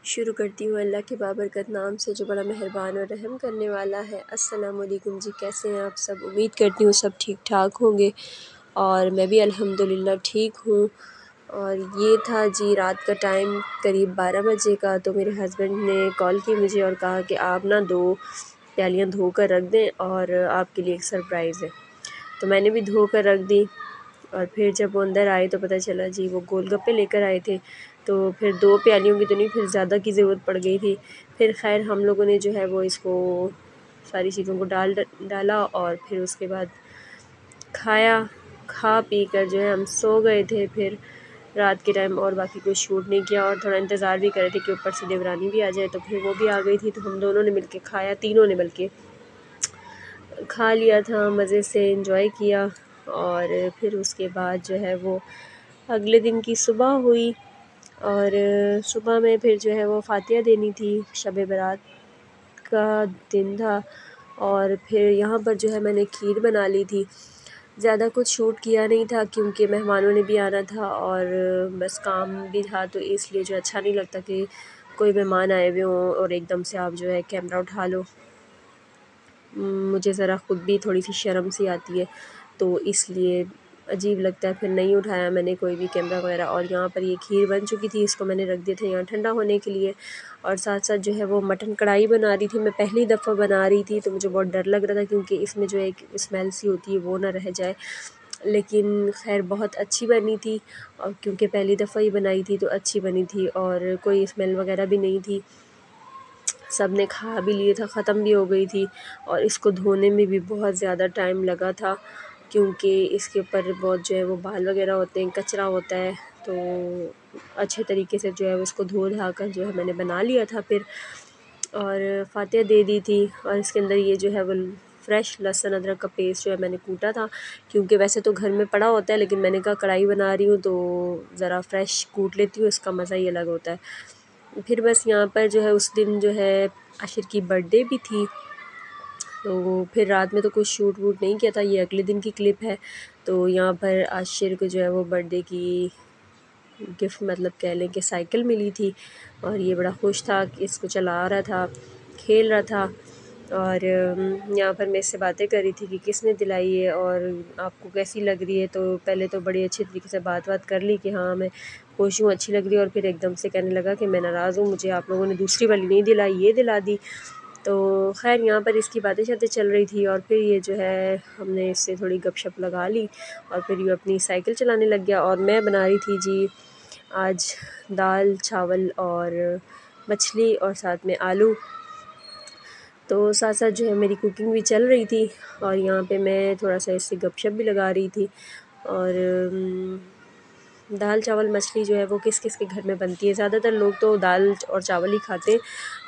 शुरू करती हूँ अल्लाह के बाबरकत नाम से जो बड़ा मेहरबान और रहम करने वाला है। अस्सलाम वालेकुम जी, कैसे हैं आप सब? उम्मीद करती हूँ सब ठीक ठाक होंगे और मैं भी अल्हम्दुलिल्लाह ठीक हूँ। और ये था जी रात का टाइम करीब 12 बजे का, तो मेरे हस्बैंड ने कॉल की मुझे और कहा कि आप ना 2 प्यालियाँ धो कर रख दें और आपके लिए एक सरप्राइज़ है। तो मैंने भी धो कर रख दी और फिर जब वो अंदर आए तो पता चला जी वो गोलगप्पे लेकर आए थे। तो फिर 2 प्यालियों की तो नहीं, फिर ज़्यादा की ज़रूरत पड़ गई थी। फिर खैर हम लोगों ने जो है वो इसको सारी चीज़ों को डाला और फिर उसके बाद खाया। खा पी कर जो है हम सो गए थे फिर रात के टाइम, और बाकी कुछ शूट नहीं किया और थोड़ा इंतज़ार भी कर रहे थे कि ऊपर से देवरानी भी आ जाए। तो फिर वो भी आ गई थी तो हम दोनों ने मिलके खाया, तीनों ने बल्कि खा लिया था, मज़े से एंजॉय किया। और फिर उसके बाद जो है वो अगले दिन की सुबह हुई और सुबह में फिर जो है वो फ़ातिहा देनी थी, शब बारात का दिन था। और फिर यहाँ पर जो है मैंने खीर बना ली थी। ज़्यादा कुछ शूट किया नहीं था क्योंकि मेहमानों ने भी आना था और बस काम भी था, तो इसलिए जो अच्छा नहीं लगता कि कोई मेहमान आए हुए हों और एकदम से आप जो है कैमरा उठा लो। मुझे ज़रा ख़ुद भी थोड़ी सी शर्म सी आती है, तो इसलिए अजीब लगता है, फिर नहीं उठाया मैंने कोई भी कैमरा वगैरह। और यहाँ पर ये खीर बन चुकी थी, इसको मैंने रख दिया था यहाँ ठंडा होने के लिए। और साथ साथ जो है वो मटन कढ़ाई बना रही थी, मैं पहली दफ़ा बना रही थी तो मुझे बहुत डर लग रहा था क्योंकि इसमें जो एक स्मेल सी होती है वो ना रह जाए, लेकिन खैर बहुत अच्छी बनी थी। और क्योंकि पहली दफ़ा ही बनाई थी तो अच्छी बनी थी और कोई स्मेल वगैरह भी नहीं थी। सब ने खा भी लिए था, ख़त्म भी हो गई थी। और इसको धोने में भी बहुत ज़्यादा टाइम लगा था क्योंकि इसके ऊपर बहुत जो है वो बाल वगैरह होते हैं, कचरा होता है, तो अच्छे तरीके से जो है उसको धो धा कर जो है मैंने बना लिया था फिर। और फ़ातिहा दे दी थी और इसके अंदर ये जो है वो फ्रेश लहसुन अदरक का पेस्ट जो है मैंने कूटा था, क्योंकि वैसे तो घर में पड़ा होता है लेकिन मैंने कहा कढ़ाई बना रही हूँ तो ज़रा फ्रेश कूट लेती हूँ, इसका मज़ा ही अलग होता है। फिर बस यहाँ पर जो है उस दिन जो है आशिर की बर्थडे भी थी, तो फिर रात में तो कुछ शूट वूट नहीं किया था, ये अगले दिन की क्लिप है। तो यहाँ पर आशिर को जो है वो बर्थडे की गिफ्ट मतलब कह लें कि साइकिल मिली थी और ये बड़ा खुश था कि इसको चला रहा था, खेल रहा था। और यहाँ पर मैं इससे बातें कर रही थी कि किसने दिलाई है और आपको कैसी लग रही है। तो पहले तो बड़ी अच्छी तरीके से बात कर ली कि हाँ मैं खुश हूँ, अच्छी लग रही है, और फिर एकदम से कहने लगा कि मैं नाराज़ हूँ, मुझे आप लोगों ने दूसरी वाली नहीं दिलाई, ये दिला दी। तो खैर यहाँ पर इसकी बातें शातें चल रही थी और फिर ये जो है हमने इससे थोड़ी गपशप लगा ली और फिर ये अपनी साइकिल चलाने लग गया। और मैं बना रही थी जी आज दाल चावल और मछली और साथ में आलू, तो साथ साथ जो है मेरी कुकिंग भी चल रही थी और यहाँ पे मैं थोड़ा सा इससे गपशप भी लगा रही थी। और दाल चावल मछली जो है वो किस किस के घर में बनती है, ज़्यादातर लोग तो दाल और चावल ही खाते हैं,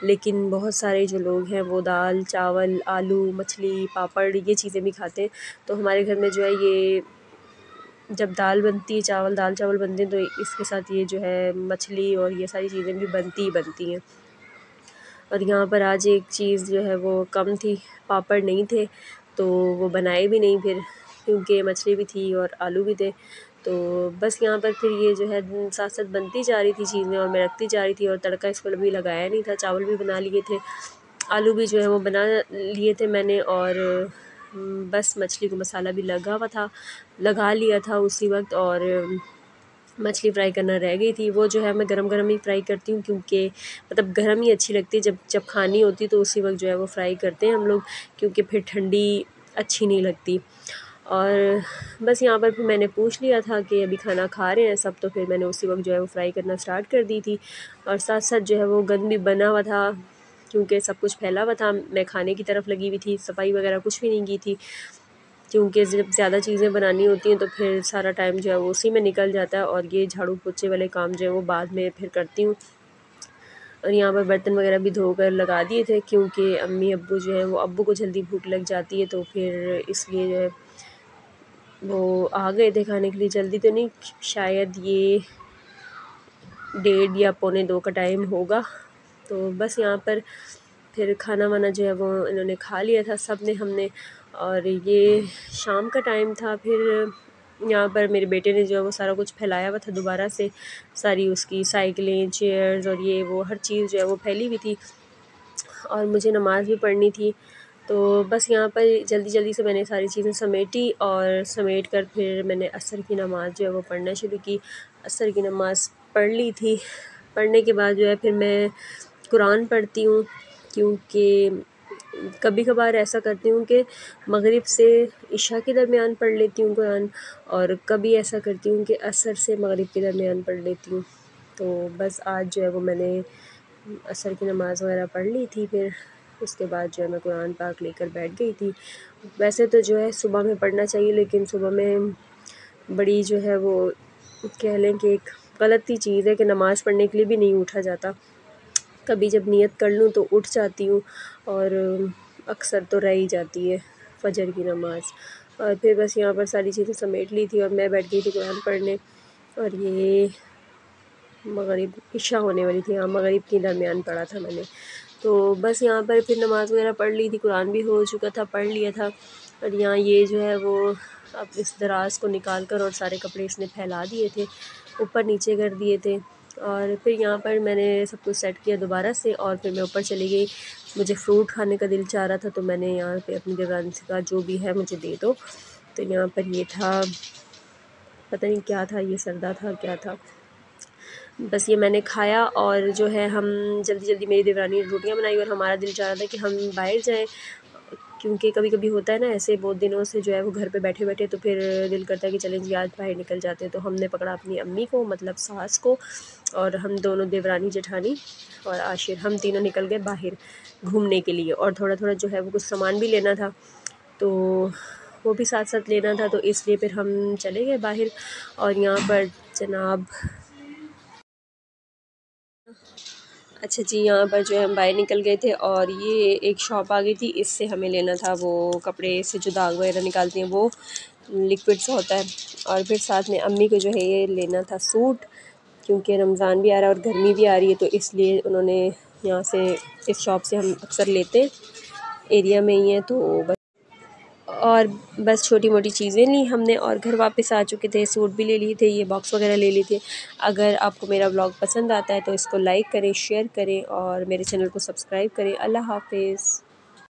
लेकिन बहुत सारे जो लोग हैं वो दाल चावल आलू मछली पापड़ ये चीज़ें भी खाते हैं। तो हमारे घर में जो है ये जब दाल चावल बनते हैं तो इसके साथ ये जो है मछली और ये सारी चीज़ें भी बनती ही बनती हैं। और यहाँ पर आज एक चीज़ जो है वो कम थी, पापड़ नहीं थे तो वो बनाए भी नहीं फिर, क्योंकि मछली भी थी और आलू भी थे। तो बस यहाँ पर फिर ये जो है साथ साथ बनती जा रही थी चीज़ें और मैं रखती जा रही थी और तड़का इसको भी लगाया नहीं था, चावल भी बना लिए थे, आलू भी जो है वो बना लिए थे मैंने। और बस मछली को मसाला भी लगा लिया था उसी वक्त। और मछली फ्राई करना रह गई थी, वो जो है मैं गरम गरम ही फ्राई करती हूँ क्योंकि मतलब गरम ही अच्छी लगती है, जब जब खानी होती है तो उसी वक्त जो है वो फ्राई करते हैं हम लोग, क्योंकि फिर ठंडी अच्छी नहीं लगती। और बस यहाँ पर फिर मैंने पूछ लिया था कि अभी खाना खा रहे हैं सब, तो फिर मैंने उसी वक्त जो है वो फ्राई करना स्टार्ट कर दी थी। और साथ साथ जो है वो गंद भी बना हुआ था क्योंकि सब कुछ फैला हुआ था, मैं खाने की तरफ लगी हुई थी, सफाई वगैरह कुछ भी नहीं की थी, क्योंकि जब ज़्यादा चीज़ें बनानी होती हैं तो फिर सारा टाइम जो है वो उसी में निकल जाता है और ये झाड़ू पोछे वाले काम जो है वो बाद में फिर करती हूँ। और यहाँ पर बर्तन वगैरह भी धोकर लगा दिए थे क्योंकि अम्मी अब्बू जो हैं वो अब्बू को जल्दी भूख लग जाती है, तो फिर इसलिए जो है वो आ गए थे खाने के लिए। जल्दी तो नहीं, शायद ये 1:30 या 1:45 का टाइम होगा। तो बस यहाँ पर फिर खाना वाना जो है वो इन्होंने खा लिया था सब ने, हमने। और ये शाम का टाइम था, फिर यहाँ पर मेरे बेटे ने जो है वो सारा कुछ फैलाया हुआ था दोबारा से, सारी उसकी साइकिलें, चेयर्स और ये वो हर चीज़ जो है वो फैली हुई थी और मुझे नमाज़ भी पढ़नी थी। तो बस यहाँ पर जल्दी जल्दी से मैंने सारी चीज़ें समेटी और समेट कर फिर मैंने असर की नमाज़ जो है वो पढ़ना शुरू की। असर की नमाज़ पढ़ ली थी। पढ़ने के बाद जो है फिर मैं कुरान पढ़ती हूँ, क्योंकि कभी कभार ऐसा करती हूँ कि मगरिब से इशा के दरमियान पढ़ लेती हूँ कुरान, और कभी ऐसा करती हूँ कि असर से मगरिब के दरमियान पढ़ लेती हूँ। तो बस आज जो है वो मैंने असर की नमाज़ वगैरह पढ़ ली थी। फिर उसके बाद जो है मैं कुरान पाक लेकर बैठ गई थी। वैसे तो जो है सुबह में पढ़ना चाहिए, लेकिन सुबह में बड़ी जो है वो कह लें कि एक गलत ही चीज़ है कि नमाज़ पढ़ने के लिए भी नहीं उठा जाता। कभी जब नियत कर लूँ तो उठ जाती हूँ, और अक्सर तो रह ही जाती है फ़जर की नमाज़। और फिर बस यहाँ पर सारी चीज़ें समेट ली थी और मैं बैठ गई थी कुरान पढ़ने, और ये मगरिब इशा होने वाली थी, हाँ मगरिब के दरमियान पढ़ा था मैंने। तो बस यहाँ पर फिर नमाज़ वगैरह पढ़ ली थी, कुरान भी हो चुका था, पढ़ लिया था। और यहाँ ये जो है वो अब इस दराज़ को निकाल कर और सारे कपड़े इसने फैला दिए थे, ऊपर नीचे कर दिए थे। और फिर यहाँ पर मैंने सब कुछ सेट किया दोबारा से, और फिर मैं ऊपर चली गई। मुझे फ़्रूट खाने का दिल चाह रहा था, तो मैंने यहाँ पे अपनी देवरानी से कहा जो भी है मुझे दे दो। तो यहाँ पर ये था, पता नहीं क्या था, ये सरदा था क्या था, बस ये मैंने खाया। और जो है हम जल्दी जल्दी, मेरी देवरानी ने रोटियां बनाई और हमारा दिल चाह रहा था कि हम बाहर जाएं, क्योंकि कभी कभी होता है ना ऐसे, बहुत दिनों से जो है वो घर पे बैठे बैठे, तो फिर दिल करता है कि चलें जी आज बाहर निकल जाते हैं। तो हमने पकड़ा अपनी अम्मी को, मतलब सास को, और हम दोनों देवरानी जेठानी और आशिर, हम तीनों निकल गए बाहर घूमने के लिए। और थोड़ा थोड़ा जो है वो कुछ सामान भी लेना था, तो वो भी साथ साथ लेना था, तो इसलिए फिर हम चले गए बाहर। और यहाँ पर जनाब, अच्छा जी, यहाँ पर जो है हम बाहर निकल गए थे और ये एक शॉप आ गई थी, इससे हमें लेना था वो कपड़े से जो दाग वगैरह निकालती हैं वो लिक्विड सा होता है। और फिर साथ में अम्मी को जो है ये लेना था सूट, क्योंकि रमज़ान भी आ रहा है और गर्मी भी आ रही है, तो इसलिए उन्होंने यहाँ से, इस शॉप से हम अक्सर लेते हैं, एरिया में ही है। तो बस, और बस छोटी मोटी चीज़ें ली हमने और घर वापस आ चुके थे। सूट भी ले लिए थे, ये बॉक्स वगैरह ले लिए थे। अगर आपको मेरा व्लॉग पसंद आता है तो इसको लाइक करें, शेयर करें और मेरे चैनल को सब्सक्राइब करें। अल्लाह हाफ़िज़।